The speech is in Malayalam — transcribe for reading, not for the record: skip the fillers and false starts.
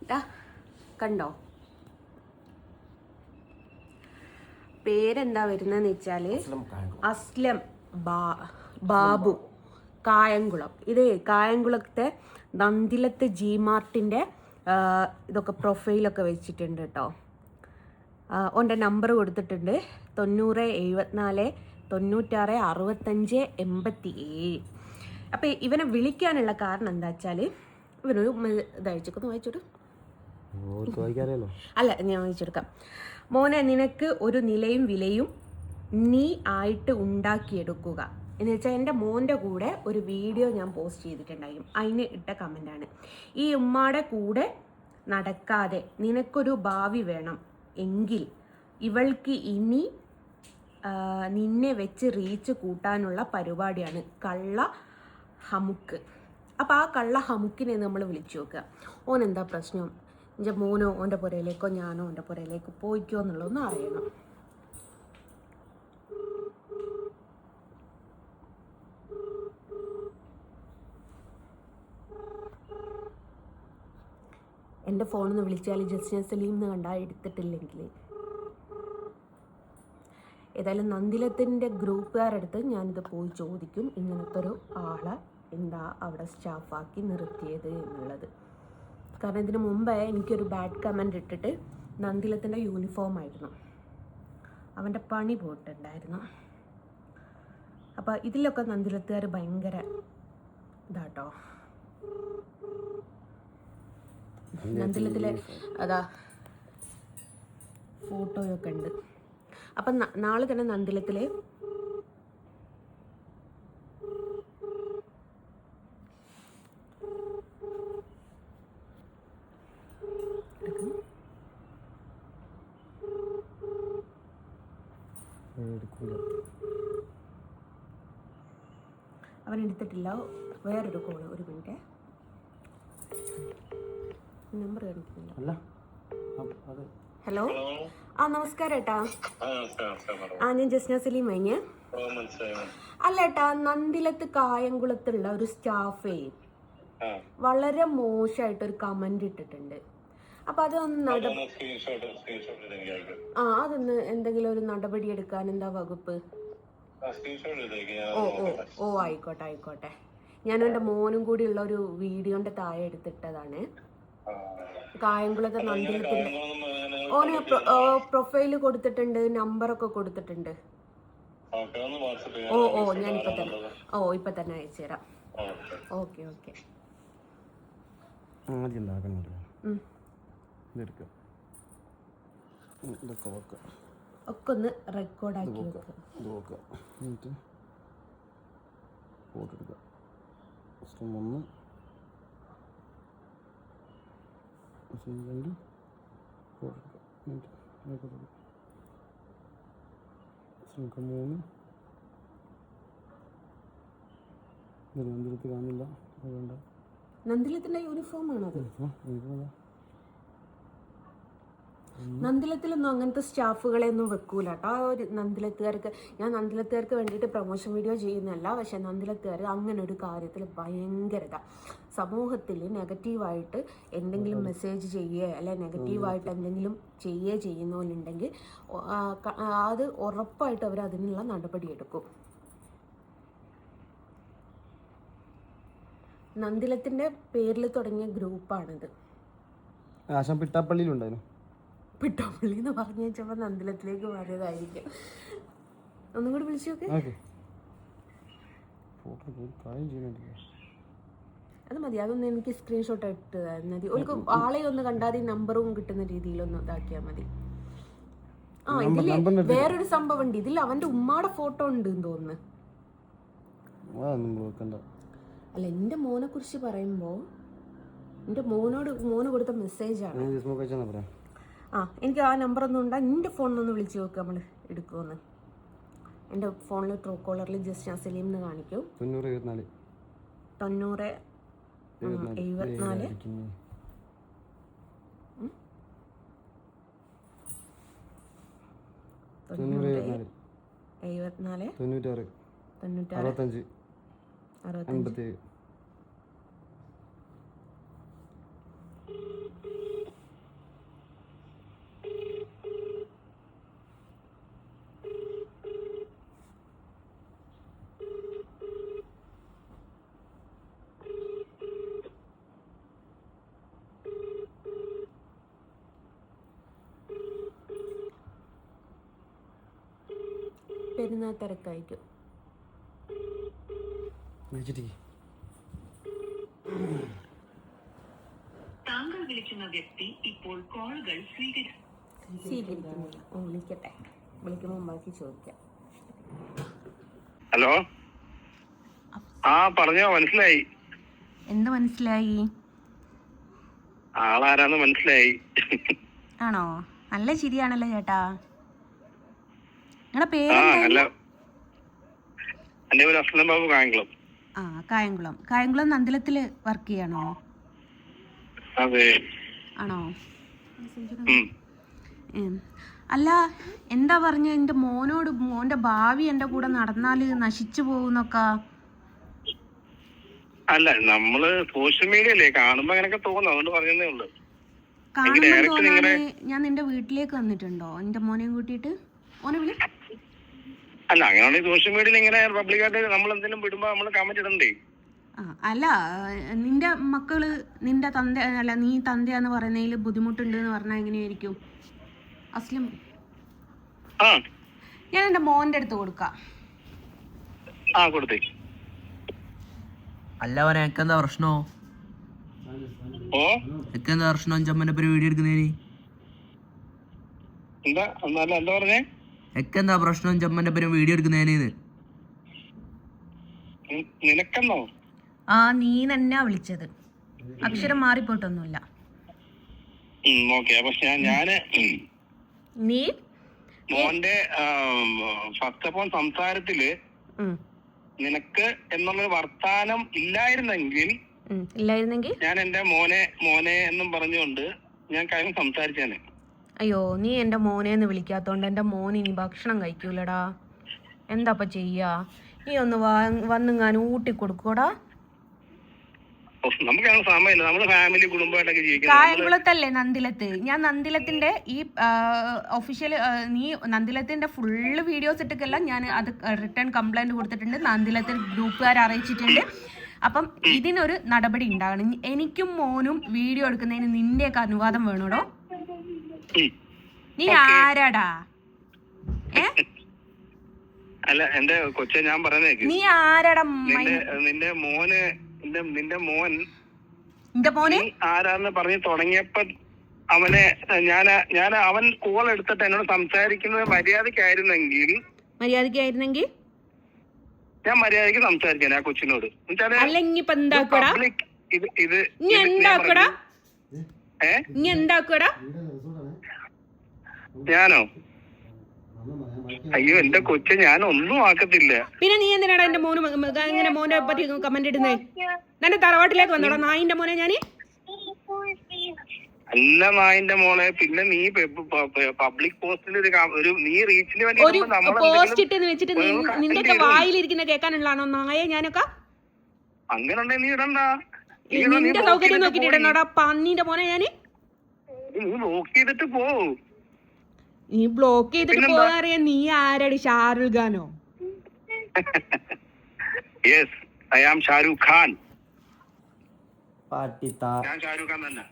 ഇതാ കണ്ടോ, പേരെന്താ വരുന്നതെന്ന് വെച്ചാൽ അസ്ലം ബാബു കായംകുളം. ഇത് കായംകുളത്തെ നന്ദിലത്ത് ജി മാർട്ടിൻ്റെ ഇതൊക്കെ പ്രൊഫൈലൊക്കെ വെച്ചിട്ടുണ്ട് കേട്ടോ. ഓൻ്റെ നമ്പർ കൊടുത്തിട്ടുണ്ട് 9074 96 65 87. അപ്പോൾ ഇവനെ വിളിക്കാനുള്ള കാരണം എന്താ വെച്ചാൽ ഇവനൊരു ഇതയച്ചൊക്കെ വായിച്ചോട്ടു. അല്ല, ഞാൻ വായിച്ചെടുക്കാം. മോനെ, നിനക്ക് ഒരു നിലയും വിലയും നീ ആയിട്ട് ഉണ്ടാക്കിയെടുക്കുക എന്ന് വെച്ചാൽ എൻ്റെ മോൻ്റെ കൂടെ ഒരു വീഡിയോ ഞാൻ പോസ്റ്റ് ചെയ്തിട്ടുണ്ടായും. അതിന് ഇട്ട കമൻ്റാണ്, ഈ ഉമ്മാടെ കൂടെ നടക്കാതെ നിനക്കൊരു ഭാവി വേണം എങ്കിൽ ഇവൾക്ക് ഇനി നിന്നെ വെച്ച് റീച്ച് കൂട്ടാനുള്ള പരിപാടിയാണ് കള്ള ഹമുക്ക്. അപ്പോൾ ആ കള്ള ഹമുക്കിനെ നമ്മൾ വിളിച്ചു നോക്കുക. ഓൻ എന്താ പ്രശ്നം, എൻ്റെ മോനോ ഓൻ്റെ പുരയിലേക്കോ ഞാനോ ഓൻ്റെ പുരയിലേക്കോ പോയിക്കോ എന്നുള്ളതൊന്നും അറിയണം. എൻ്റെ ഫോണിൽ നിന്ന് വിളിച്ചാൽ ജസ്ന സലീം എന്ന് കണ്ടാൽ എടുത്തിട്ടില്ലെങ്കിൽ ഏതായാലും നന്ദിലത്തിൻ്റെ ഗ്രൂപ്പുകാരടുത്ത് ഞാനിത് പോയി ചോദിക്കും, ഇങ്ങനത്തെ ഒരു ആളെ എന്താ അവിടെ സ്റ്റാഫാക്കി നിർത്തിയത് എന്നുള്ളത്. കാരണം ഇതിന് മുമ്പേ എനിക്കൊരു ബാഡ് കമൻ്റ് ഇട്ടിട്ട് നന്ദിലത്തിൻ്റെ യൂണിഫോം ആയിരുന്നു, അവൻ്റെ പണി പോയിട്ടുണ്ടായിരുന്നു. അപ്പോൾ ഇതിലൊക്കെ നന്ദിലത്തുകാർ ഭയങ്കര ഇതാട്ടോ. നന്ദിലത്തിലെ അതാ ഫോട്ടോയൊക്കെ ഉണ്ട്. അപ്പം നാളെ തന്നെ നന്ദിലത്തിലെ അവൻ എടുത്തിട്ടില്ല. വേറൊരു കോള്, ഒരു മിനിറ്റ്, നമ്പർ കണ്ടിട്ടില്ല. ഹലോ, നമസ്കാരം ഏട്ടാ. ഞാൻ ജസ്ന സലീം കഴിഞ്ഞ്. അല്ല ഏട്ടാ, നന്ദിലത്ത് കായംകുളത്തുള്ള ഒരു സ്റ്റാഫേ വളരെ മോശമായിട്ടൊരു കമന്റ് ഇട്ടിട്ടുണ്ട്. അപ്പൊ അതൊന്ന് അതൊന്ന് എന്തെങ്കിലും ഒരു നടപടി എടുക്കാൻ എന്താ വകുപ്പ്? ഓ ആയിക്കോട്ടെ ആയിക്കോട്ടെ. ഞാനും എൻ്റെ മോനും കൂടി ഉള്ള ഒരു വീഡിയോന്റെ താഴെ എടുത്തിട്ടതാണ്. കായംകുളത്തെ നന്ദിലത്തിന്റെ ഓന് പ്രൊഫൈല് കൊടുത്തിട്ടുണ്ട്, നമ്പറൊക്കെ കൊടുത്തിട്ടുണ്ട്. ഇപ്പൊ തന്നെ അയച്ചു തരാം. Okay okay. ഒക്കെ ഒന്ന് റെക്കോർഡാക്കി വെക്കുക. നന്ദിലത്തിന്റെ യൂണിഫോം ആണത്. നന്ദിലത്തിലൊന്നും അങ്ങനത്തെ സ്റ്റാഫുകളെ ഒന്നും വെക്കൂല കേട്ടോ. ആ ഒരു നന്ദിലത്തുകാർക്ക്, ഞാൻ നന്ദിലത്തുകാർക്ക് വേണ്ടിയിട്ട് പ്രൊമോഷൻ വീഡിയോ ചെയ്യുന്നതല്ല, പക്ഷെ നന്ദിലത്തുകാർ അങ്ങനെ ഒരു കാര്യത്തിൽ ഭയങ്കരത. സമൂഹത്തിൽ നെഗറ്റീവായിട്ട് എന്തെങ്കിലും മെസ്സേജ് ചെയ്യുകയോ അല്ലെ നെഗറ്റീവായിട്ട് എന്തെങ്കിലും ചെയ്യുന്നവരുണ്ടെങ്കിൽ അത് ഉറപ്പായിട്ട് അവർ അതിനുള്ള നടപടിയെടുക്കും. നന്ദിലത്തിന്റെ പേരിൽ തുടങ്ങിയ ഗ്രൂപ്പാണിത്. പിട്ടാപ്പള്ളിയിലുണ്ടായിരുന്നു. പിട്ടാപ്പള്ളി എന്ന് പറഞ്ഞു വെച്ചപ്പോൾ നന്ദിലത്തിലേക്ക് മാറിയതായിരിക്കും. ഒന്നും കൂടി വിളിച്ചു നോക്ക്. അത് മതി, അതൊന്ന് എനിക്ക് സ്ക്രീൻഷോട്ട് ഇട്ട് മതി. ഒരു ആളെ ഒന്ന് കണ്ടാൽ നമ്പറും കിട്ടുന്ന രീതിയിലൊന്ന് ഇതാക്കിയാൽ മതി. ഇതില് വേറൊരു സംഭവം ഉണ്ട്. ഇതിൽ അവന്റെ ഉമ്മാടെ ഫോട്ടോ ഉണ്ട് എന്ന് തോന്നുന്നു. അല്ല, എന്റെ മോനെ കുറിച്ച് പറയുമ്പോ എന്റെ മോന് കൊടുത്ത മെസ്സേജാണ്. എനിക്ക് ആ നമ്പർ ഒന്നും ഉണ്ടാ, എൻ്റെ ഫോണിലൊന്ന് വിളിച്ച് നോക്കുക, നമ്മൾ എടുക്കുമെന്ന്. എൻ്റെ ഫോണിൽ ട്രൂ കോളറിൽ ജസ്ന സലീം എന്ന് കാണിക്കും. 9074 94 74 96 65 തിരക്കായിരിക്കും. താങ്കൾ വിളിക്കുന്ന വ്യക്തി ഇപ്പോൾ കോളുകൾ സ്വീകരിക്കുന്നില്ല. വിളിക്കട്ടെ, വിളിക്കുമ്പോൾ ബാക്കി ചോദിക്കാം. ഹലോ. പറഞ്ഞോ, മനസ്സിലായി. എന്ത് മനസ്സിലായി? ആളാരാന്ന് മനസ്സിലായി. ആണോ? നല്ല ശരിയാണല്ലോ ചേട്ടാ. നിങ്ങളുടെ പേര്? എന്റെ പേര് അസ്ലം ബാബു, കായംകുളം. കായംകുളം. കായംകുളം നന്ദിലത്തില് വർക്ക് ചെയ്യാണോ? അതെ. ആണോ? അല്ല, എന്താ പറഞ്ഞ എന്റെ മോനോട്, മോന്റെ ഭാവി എന്റെ കൂടെ നടന്നാല് നശിച്ചു പോകുന്നൊക്കെ? അല്ല, നമ്മള് സോഷ്യൽ മീഡിയ അല്ലേ, കാണുമ്പോ അങ്ങനെയൊക്കെ തോന്നുന്നു, അതുകൊണ്ട് പറഞ്ഞതേ ഉള്ളൂ. ഞാൻ നിന്റെ വീട്ടിലേക്ക് വന്നിട്ടുണ്ടോ എന്റെ മോനെയും കൂട്ടിയിട്ട്? അല്ല, അങ്ങനെയാണെങ്കിൽ സോഷ്യൽ മീഡിയയിൽ ഇങ്ങനെ പബ്ലിക്കായിട്ട് നമ്മൾ എന്തെങ്കിലും വിടുമ്പോ നമ്മള് കമന്റ് ഇടണ്ടേ? അല്ല, നിന്റെ മക്കള് നിന്റെ തന്ത, അല്ല നീ തന്തയാന്ന് പറയുന്നതിൽ ബുദ്ധിമുട്ടുണ്ട് എന്ന് പറഞ്ഞാൽ എങ്ങനെയായിരിക്കും? അസ്ലം, ഞാൻ എന്റെ മോന്റെ അടുത്ത് കൊടുക്കാം. കൊടുത്തേ. അല്ല, അവനെ എക്കെന്താ പ്രശ്നോ? എക്കെന്താ പ്രശ്നം? ചമ്മന്റെ പേര് വീഡിയോ എടുക്കുന്നതിന് എക്കെന്താ പ്രശ്നം? ചമ്മന്റെ പേര് വീഡിയോ എടുക്കുന്നതിന് നീ തന്നെ വിളിച്ചത്, അക്ഷരം മാറിപ്പോയിട്ടൊന്നുമില്ല. നീ മോന്റെ ഫസ്റ്റ് ഓഫ് ഓൾ സംസാരത്തില് നിനക്ക് എന്നുള്ളൊരു വർത്താനം ഇല്ലായിരുന്നെങ്കിൽ ഞാൻ എന്റെ മോനെ എന്നും പറഞ്ഞുകൊണ്ട് ഞാൻ കാര്യം സംസാരിച്ചേനെ. അയ്യോ, നീ എന്റെ മോനെന്ന് വിളിക്കാത്തോണ്ട് എന്റെ മോൻ ഇനി ഭക്ഷണം കഴിക്കൂലടാ. എന്താപ്പ ചെയ്യാ? നീ ഒന്ന് വന്നിങ്ങാനും ഊട്ടി കൊടുക്കൂടാ. നമുക്കങ്ങനെ സമയമില്ല, നമ്മള് ഫാമിലി കുടുംബമായിട്ടൊക്കെ ജീവിക്കുന്നത്. കായംകുളത്തല്ലേ നന്ദിലത്ത്? ഞാൻ നന്ദിലത്തിന്റെ ഈ ഒഫീഷ്യൽ, നീ നന്ദിലത്തിന്റെ ഫുള്ള് വീഡിയോസ് ഇട്ടൊക്കെയല്ല, ഞാൻ അത് റിട്ടേൺ കംപ്ലൈന്റ് കൊടുത്തിട്ടുണ്ട്, നന്ദിലത്തിൽ ഗ്രൂപ്പുകാരെ അറിയിച്ചിട്ടുണ്ട്. അപ്പം ഇതിനൊരു നടപടി ഉണ്ടാകണം. എനിക്കും മോനും വീഡിയോ എടുക്കുന്നതിന് നിന്റെയൊക്കെ അനുവാദം വേണോടോ? നീ ആരാടാ? അല്ല, എന്റെ കൊച്ചെ, ഞാൻ പറയുന്നേ, നീ ആരാടാ? നിന്റെ മോൻ ആരാന്ന് പറഞ്ഞ് തുടങ്ങിയപ്പോ അവൻ കോൾ എടുത്തിട്ട് എന്നോട് സംസാരിക്കുന്നത് മര്യാദക്കായിരുന്നെങ്കിൽ ഞാൻ മര്യാദക്ക് സംസാരിക്കാൻ ആ കൊച്ചിനോട്. ഞാനോ? അയ്യോ, എന്റെ കൊച്ചെ, ഞാൻ ഒന്നും ആക്കത്തില്ല. പിന്നെ നീ എന്തിനാടാ എന്റെ മോന് ഇങ്ങനെ മോനെ പറ്റി കമന്റ് ഇടുന്നേ? എന്റെ തറവാട്ടിലേക്ക് വന്നോടാ നായിന്റെ മോനെ. ഞാൻ അല്ല നായിന്റെ മോളെ, പിന്നെ നീ പബ്ലിക് പോസ്റ്റിൽ ഒരു നീ റീച്ചിന് വേണ്ടി പോസ്റ്റ് ഇട്ടെന്ന് വെച്ചിട്ട് നിന്റെ വായിലിരിക്കുന്ന കേൾക്കാനുള്ളതാണോ നായ? ഞാനൊക്കെ അങ്ങനെ ഉണ്ടെ നീ ഇടണ്ട. നിന്റെ സൗകര്യം നോക്കിട്ട് ഇടണോടാ പന്നീന്റെ മോനെ. ഞാന് നീ ബ്ലോക്ക് ചെയ്തിട്ട് പോ. നീ ബ്ലോക്ക് ചെയ്തിട്ട് പോകാറിയാ? നീ ആരാടി? ഷാരുഖ് ഖാനോ? Yes, I am Shahrukh Khan. പാട്ടിത്താ. ഞാൻ ഷാരൂഖ് ഖാൻ തന്നെ.